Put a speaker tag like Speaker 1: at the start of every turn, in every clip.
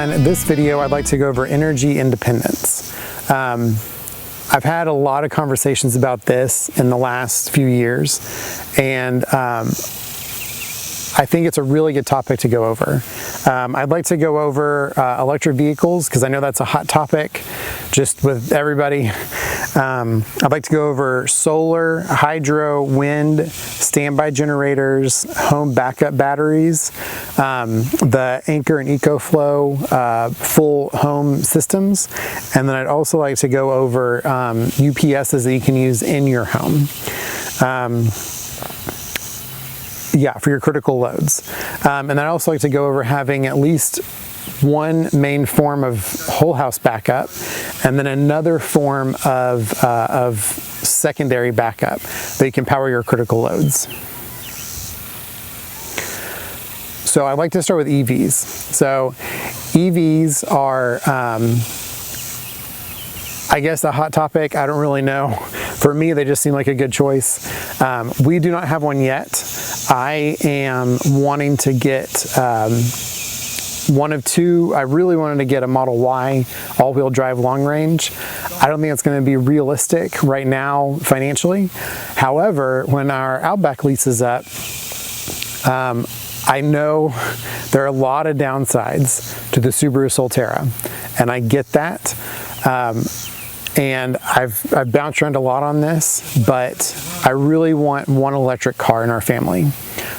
Speaker 1: everyone. This video I'd like to go over energy independence. I've had a lot of conversations about this in the last few years, and I think it's a really good topic to go over. I'd like to go over electric vehicles because I know that's a hot topic just with everybody. I'd like to go over solar, hydro, wind, standby generators, home backup batteries, the Anchor and EcoFlow full home systems, and then I'd also like to go over UPSs that you can use in your home. For your critical loads. And then I also like to go over having at least one main form of whole house backup and then another form of secondary backup that you can power your critical loads. So I'd like to start with EVs. So EVs are, I guess, a hot topic. I don't really know. For me, they just seem like a good choice. We do not have one yet. I am wanting to get one of two. I really wanted to get a Model Y all-wheel drive long range. I don't think it's going to be realistic right now financially. However, when our Outback lease is up, I know there are a lot of downsides to the Subaru Solterra, and I get that. And I've bounced around a lot on this, but I really want one electric car in our family.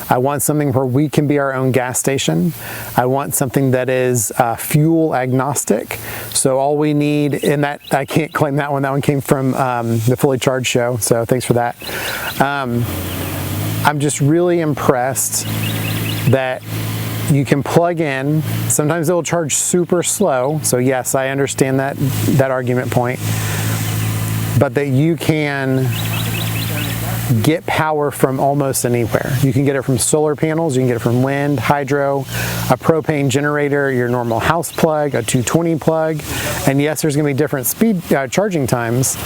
Speaker 1: I want something where we can be our own gas station. I want something that is fuel agnostic. So all we need in that, I can't claim that one came from the Fully Charged show, so thanks for that. I'm just really impressed that you can plug in. Sometimes it will charge super slow, so yes, I understand that argument point, but that you can get power from almost anywhere. You can get it from solar panels, you can get it from wind, hydro, a propane generator, your normal house plug, a 220 plug, and yes, there's going to be different speed charging times.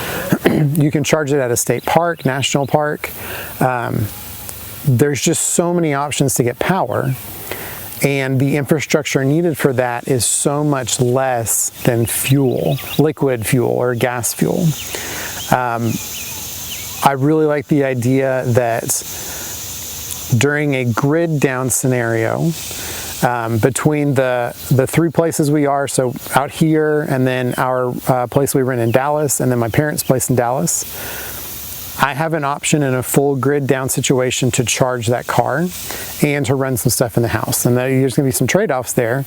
Speaker 1: You can charge it at a state park, national park. There's just so many options to get power. And the infrastructure needed for that is so much less than fuel, liquid fuel or gas fuel. I really like the idea that during a grid down scenario, between the three places we are, so out here and then our place we rent in Dallas and then my parents' place in Dallas, I have an option in a full grid down situation to charge that car and to run some stuff in the house. And there's going to be some trade-offs there,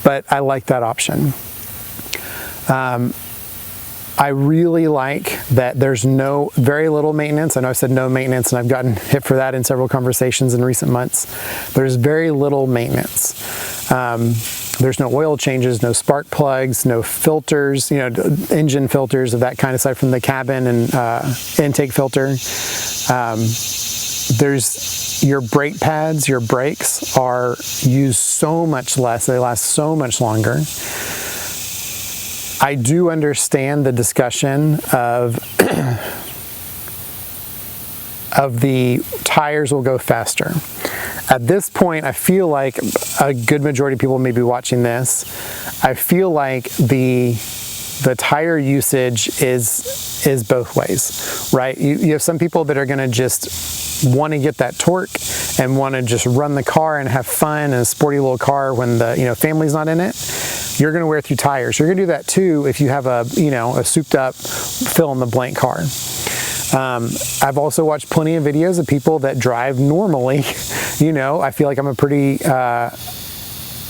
Speaker 1: but I like that option. I really like that there's very little maintenance. I know I said no maintenance, and I've gotten hit for that in several conversations in recent months. There's very little maintenance. There's no oil changes, no spark plugs, no filters, engine filters of that kind aside from the cabin and intake filter. There's your brake pads, your brakes are used so much less, they last so much longer. I do understand the discussion of the tires will go faster. At this point, I feel like a good majority of people may be watching this. I feel like the tire usage is both ways, right? You have some people that are going to just want to get that torque and want to just run the car and have fun in a sporty little car when the family's not in it. You're going to wear through tires. You're going to do that too if you have a souped up fill in the blank car. I've also watched plenty of videos of people that drive normally. I feel like I'm a pretty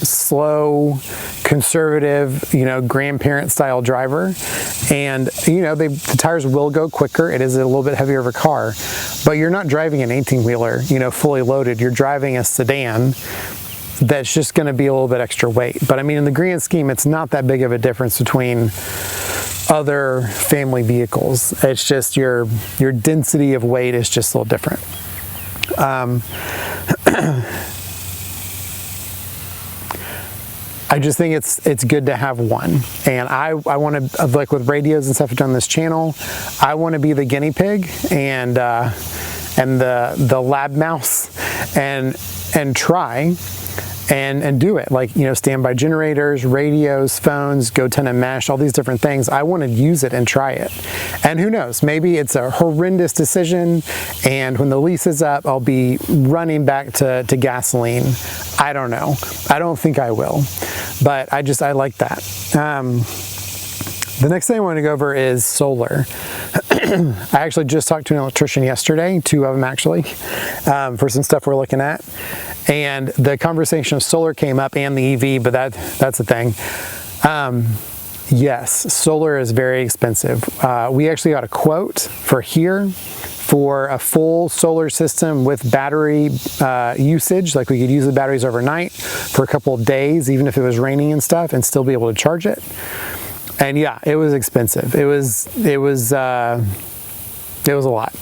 Speaker 1: slow, conservative, grandparent style driver, and the tires will go quicker. It is a little bit heavier of a car, but you're not driving an 18-wheeler, fully loaded. You're driving a sedan that's just going to be a little bit extra weight. But I mean, in the grand scheme, it's not that big of a difference between other family vehicles. It's just your density of weight is just a little different. I just think it's good to have one, and I want to, like with radios and stuff I've done on this channel, I want to be the guinea pig and the lab mouse and try and do it. Like, standby generators, radios, phones, GoTenna mesh, all these different things. I want to use it and try it. And who knows, maybe it's a horrendous decision, and when the lease is up, I'll be running back to gasoline. I don't know. I don't think I will, but I like that. The next thing I want to go over is solar. I actually just talked to an electrician yesterday, 2 of them actually, for some stuff we're looking at. And the conversation of solar came up and the EV, but that's the thing. Yes, solar is very expensive. We actually got a quote for here for a full solar system with battery usage. Like, we could use the batteries overnight for a couple of days, even if it was raining and stuff, and still be able to charge it. And yeah, it was expensive. It was a lot.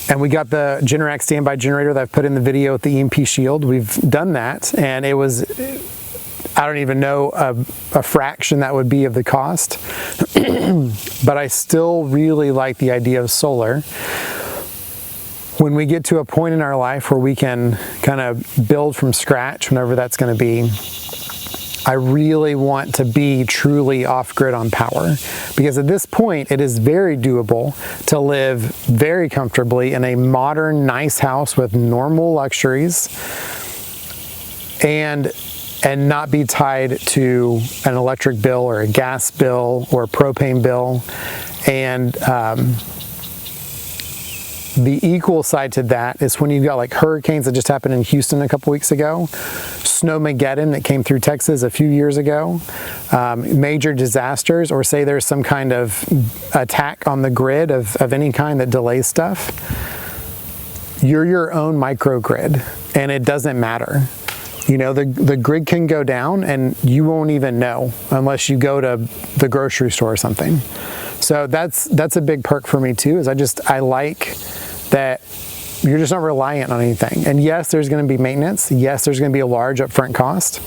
Speaker 1: And we got the Generac standby generator that I've put in the video with the EMP shield. We've done that, and it was, I don't even know a fraction that would be of the cost. But I still really like the idea of solar. When we get to a point in our life where we can kind of build from scratch, whenever that's going to be, I really want to be truly off-grid on power, because at this point it is very doable to live very comfortably in a modern, nice house with normal luxuries and not be tied to an electric bill or a gas bill or a propane bill. And the equal side to that is when you've got like hurricanes that just happened in Houston a couple weeks ago, Snowmageddon that came through Texas a few years ago, major disasters, or say there's some kind of attack on the grid of any kind that delays stuff. You're your own microgrid, and it doesn't matter. The grid can go down and you won't even know unless you go to the grocery store or something. So that's a big perk for me too, is I like that you're just not reliant on anything. And yes, there's going to be maintenance. Yes, there's going to be a large upfront cost.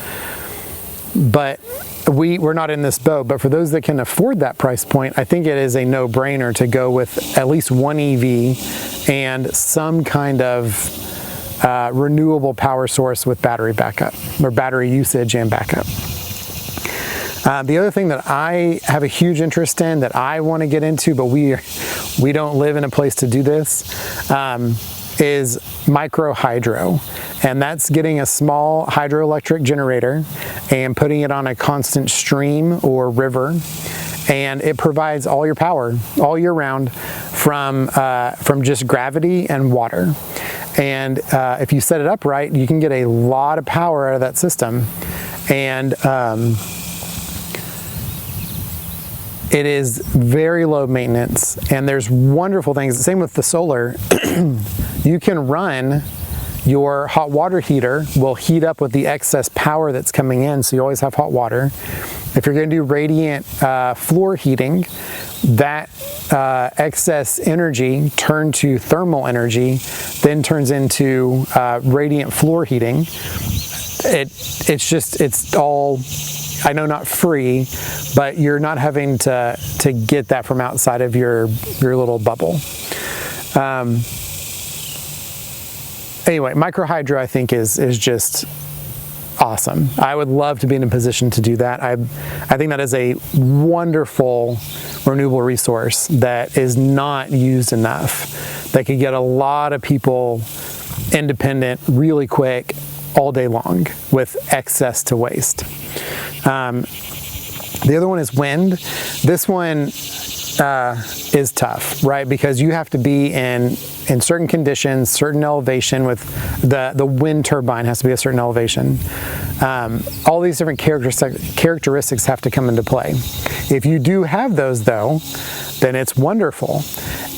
Speaker 1: But we're not in this boat. But for those that can afford that price point, I think it is a no-brainer to go with at least one EV and some kind of renewable power source with battery backup, or battery usage and backup. The other thing that I have a huge interest in, that I want to get into, but we don't live in a place to do this, is micro hydro. And that's getting a small hydroelectric generator and putting it on a constant stream or river, and it provides all your power all year round from just gravity and water. And if you set it up right, you can get a lot of power out of that system. And it is very low maintenance, and there's wonderful things. Same with the solar. You can run your hot water heater, will heat up with the excess power that's coming in, so you always have hot water. If you're going to do radiant floor heating, that excess energy turned to thermal energy, then turns into radiant floor heating. It's all, I know, not free, but you're not having to get that from outside of your little bubble. Anyway, micro hydro I think is just awesome. I would love to be in a position to do that. I think that is a wonderful renewable resource that is not used enough, that could get a lot of people independent really quick all day long with excess to waste. The other one is wind. This one is tough, right? Because you have to be in certain conditions, certain elevation. With the wind turbine has to be a certain elevation. All these different characteristics have to come into play. If you do have those though, then it's wonderful.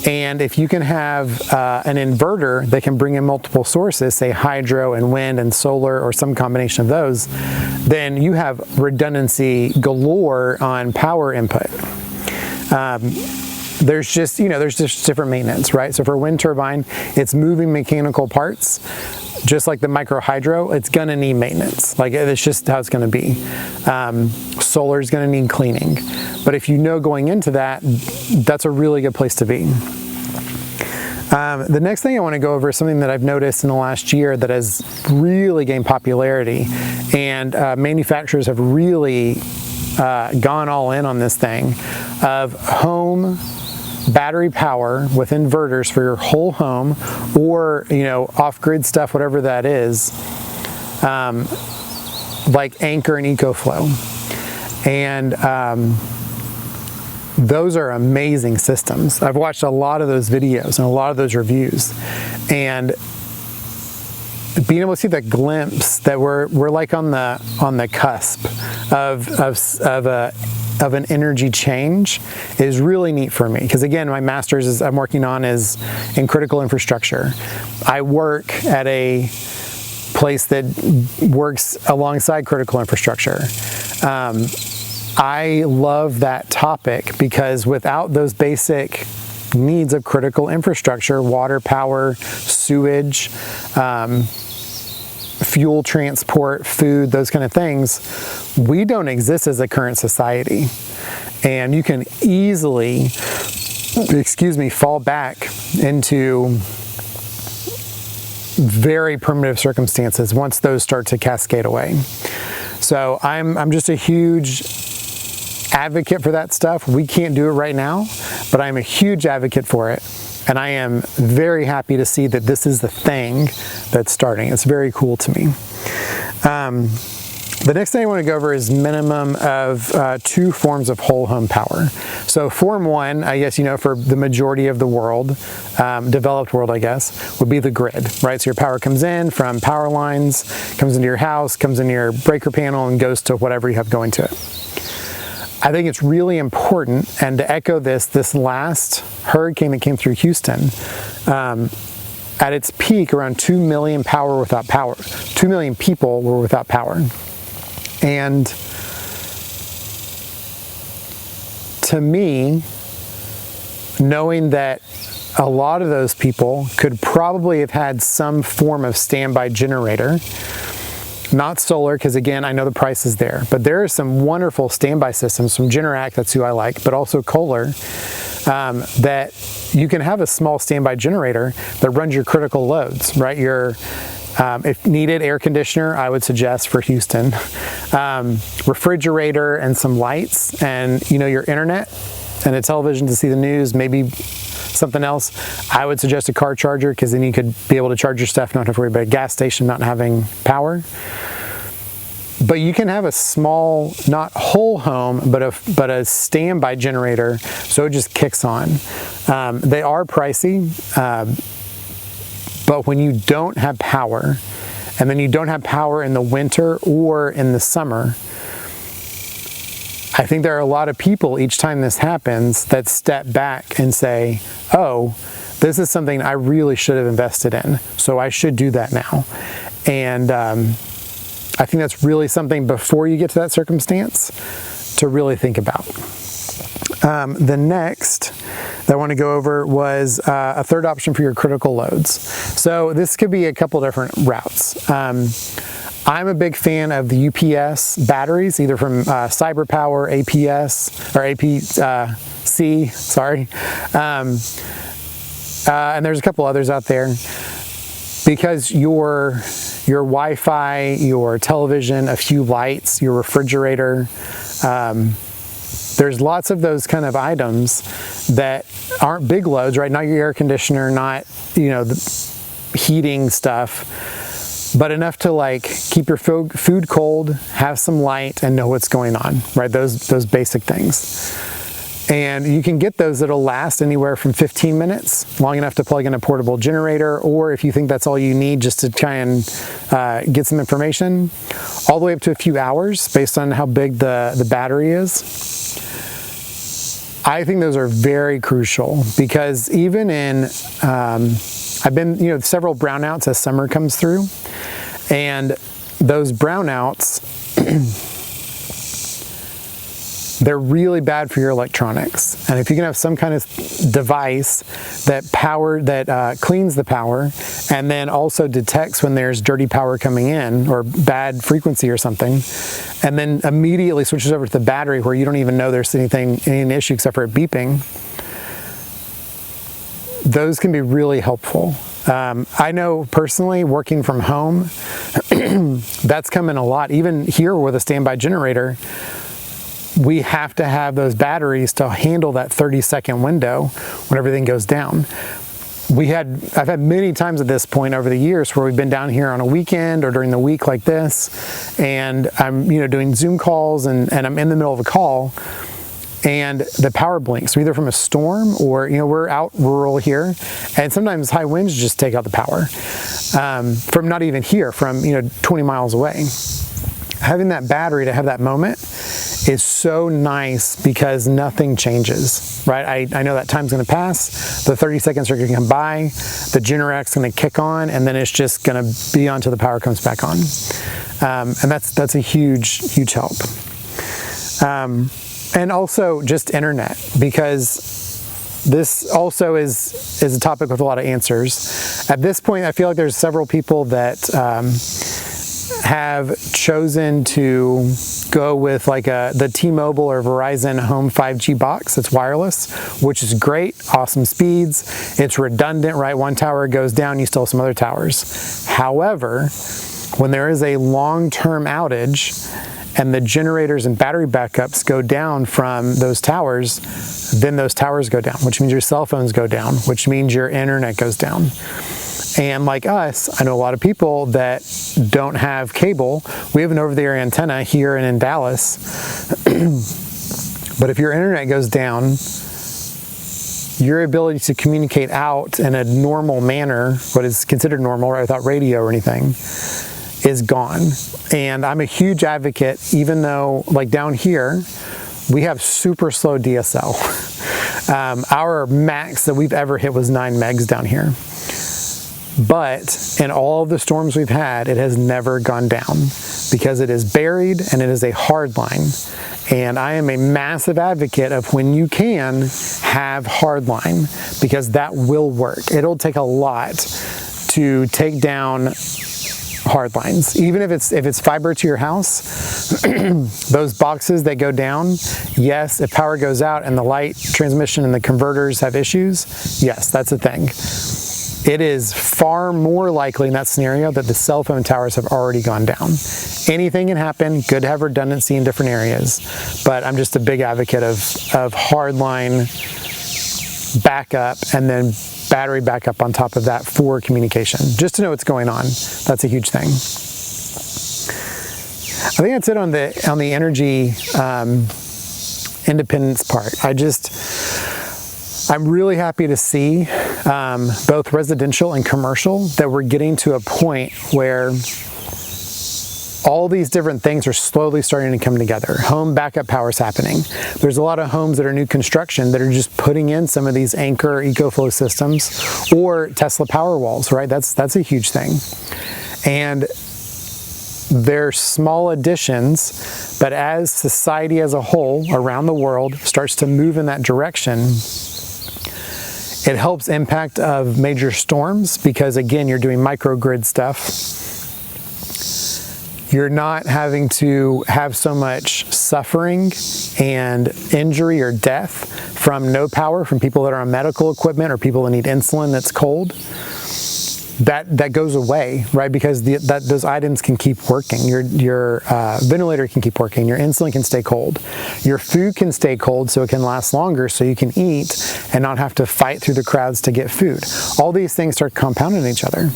Speaker 1: And if you can have an inverter that can bring in multiple sources, say hydro and wind and solar or some combination of those, then you have redundancy galore on power input. There's just different maintenance, right? So for a wind turbine, it's moving mechanical parts. Just like the micro hydro, it's gonna need maintenance. Like, it's just how it's gonna be. Solar is gonna need cleaning. But if you know going into that, that's a really good place to be. The next thing I want to go over is something that I've noticed in the last year that has really gained popularity, and manufacturers have really gone all in on this thing of home battery power with inverters for your whole home, or off-grid stuff, whatever that is, like Anchor and EcoFlow. And those are amazing systems. I've watched a lot of those videos and a lot of those reviews, and being able to see the glimpse that we're like on the cusp of an energy change is really neat for me. Because again, my master's I'm working on is in critical infrastructure. I work at a place that works alongside critical infrastructure. I love that topic because without those basic needs of critical infrastructure, water, power, sewage, fuel transport, food, those kind of things, we don't exist as a current society. And you can easily, fall back into very primitive circumstances once those start to cascade away. So I'm just a huge advocate for that stuff. We can't do it right now, but I'm a huge advocate for it. And I am very happy to see that this is the thing that's starting. It's very cool to me. The next thing I want to go over is minimum of 2 forms of whole home power. So form 1, I guess, for the majority of the world, developed world, I guess, would be the grid, right? So your power comes in from power lines, comes into your house, comes into your breaker panel, and goes to whatever you have going to it. I think it's really important, and to echo this last hurricane that came through Houston, at its peak, around 2 million people were without power. And to me, knowing that a lot of those people could probably have had some form of standby generator, not solar, because again, I know the price is there, but there are some wonderful standby systems from Generac, that's who I like, but also Kohler, that you can have a small standby generator that runs your critical loads, right? Your, if needed, air conditioner, I would suggest for Houston, refrigerator and some lights, and your internet and a television to see the news, maybe something else. I would suggest a car charger, because then you could be able to charge your stuff, not have to worry about a gas station not having power. But you can have a small, not whole home, but a standby generator, so it just kicks on. They are pricey, but when you don't have power, and then you don't have power in the winter or in the summer, I think there are a lot of people each time this happens that step back and say, oh, this is something I really should have invested in, so I should do that now. And I think that's really something, before you get to that circumstance, to really think about. The next that I want to go over was a third option for your critical loads. So this could be a couple different routes. I'm a big fan of the UPS batteries, either from CyberPower, APS, or APC, sorry. And there's a couple others out there. Because your Wi-Fi, your television, a few lights, your refrigerator, there's lots of those kind of items that aren't big loads, right? Not your air conditioner, not the heating stuff, but enough to like keep your food cold, have some light, and know what's going on, right? Those basic things. And you can get those that'll last anywhere from 15 minutes, long enough to plug in a portable generator, or if you think that's all you need just to try and get some information, all the way up to a few hours based on how big the battery is. I think those are very crucial, because even in, I've been, several brownouts as summer comes through, and those brownouts, they're really bad for your electronics. And if you can have some kind of device that cleans the power, and then also detects when there's dirty power coming in or bad frequency or something, and then immediately switches over to the battery where you don't even know there's any issue except for it beeping, those can be really helpful. I know personally, working from home, that's coming a lot. Even here with a standby generator, we have to have those batteries to handle that 30-second window when everything goes down. I've had many times at this point over the years where we've been down here on a weekend or during the week like this, and I'm doing Zoom calls and I'm in the middle of a call, and the power blinks, either from a storm or we're out rural here, and sometimes high winds just take out the power from not even here, from 20 miles away. Having that battery to have that moment is so nice because nothing changes, right? I know that time's going to pass, the 30 seconds are going to come by, the Generac's going to kick on, and then it's just going to be on until the power comes back on. And that's a huge help. And also just internet, because this also is a topic with a lot of answers. At this point, I feel like there's several people that have chosen to go with like the T-Mobile or Verizon Home 5G box. It's wireless, which is great, awesome speeds. It's redundant, right? One tower goes down, you still have some other towers. However, when there is a long-term outage and the generators and battery backups go down from those towers, then those towers go down, which means your cell phones go down, which means your internet goes down. And like us, I know a lot of people that don't have cable. We have an over-the-air antenna here and in Dallas. But if your internet goes down, your ability to communicate out in a normal manner, what is considered normal, right, without radio or anything, is gone. And I'm a huge advocate, even though like down here, we have super slow DSL. Our max that we've ever hit was 9 megs down here. But in all of the storms we've had, it has never gone down because it is buried and it is a hard line. And I am a massive advocate of when you can have hard line, because that will work. It'll take a lot to take down hard lines. Even if it's fiber to your house, those boxes that go down, yes, if power goes out and the light transmission and the converters have issues, yes, that's a thing. It is far more likely in that scenario that the cell phone towers have already gone down. Anything can happen, good to have redundancy in different areas, but I'm just a big advocate of hardline backup and then battery backup on top of that for communication, just to know what's going on. That's a huge thing. I think that's it on the energy independence part. I'm really happy to see both residential and commercial that we're getting to a point where all these different things are slowly starting to come together. Home backup power is happening. There's a lot of homes that are new construction that are just putting in some of these Anchor EcoFlow systems or Tesla Powerwalls, right? That's a huge thing. And they're small additions, but as society as a whole around the world starts to move in that direction, it helps impact of major storms because, again, you're doing microgrid stuff. You're not having to have so much suffering and injury or death from no power, from people that are on medical equipment or people that need insulin that's cold. That goes away, right? Because those items can keep working. Your ventilator can keep working. Your insulin can stay cold. Your food can stay cold so it can last longer so you can eat and not have to fight through the crowds to get food. All these things start compounding each other.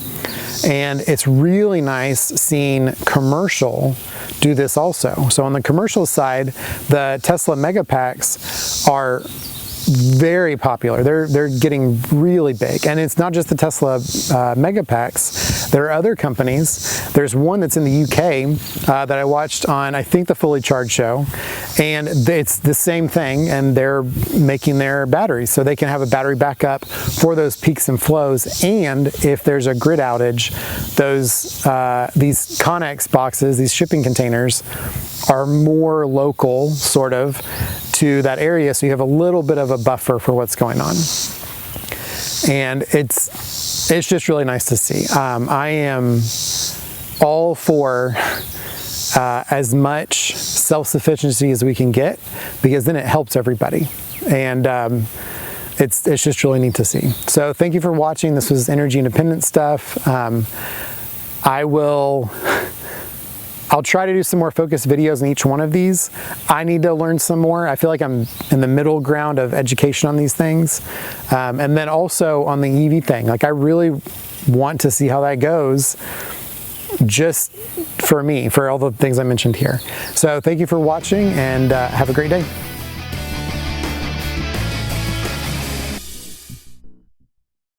Speaker 1: And it's really nice seeing commercial do this also. So on the commercial side, the Tesla Megapacks are very popular. They're getting really big, and it's not just the Tesla Megapacks. There are other companies. There's one that's in the UK that I watched on, I think, the Fully Charged show, and it's the same thing, and they're making their batteries so they can have a battery backup for those peaks and flows. And if there's a grid outage, these Connex boxes, these shipping containers, are more local, sort of, to that area, so you have a little bit of a buffer for what's going on. And it's just really nice to see. I am all for as much self-sufficiency as we can get, because then it helps everybody. And it's just really neat to see. So thank you for watching. This was energy independent stuff. I'll try to do some more focused videos in each one of these. I need to learn some more. I feel like I'm in the middle ground of education on these things. And then also on the EV thing, like I really want to see how that goes, just for me, for all the things I mentioned here. So thank you for watching, and have a great day.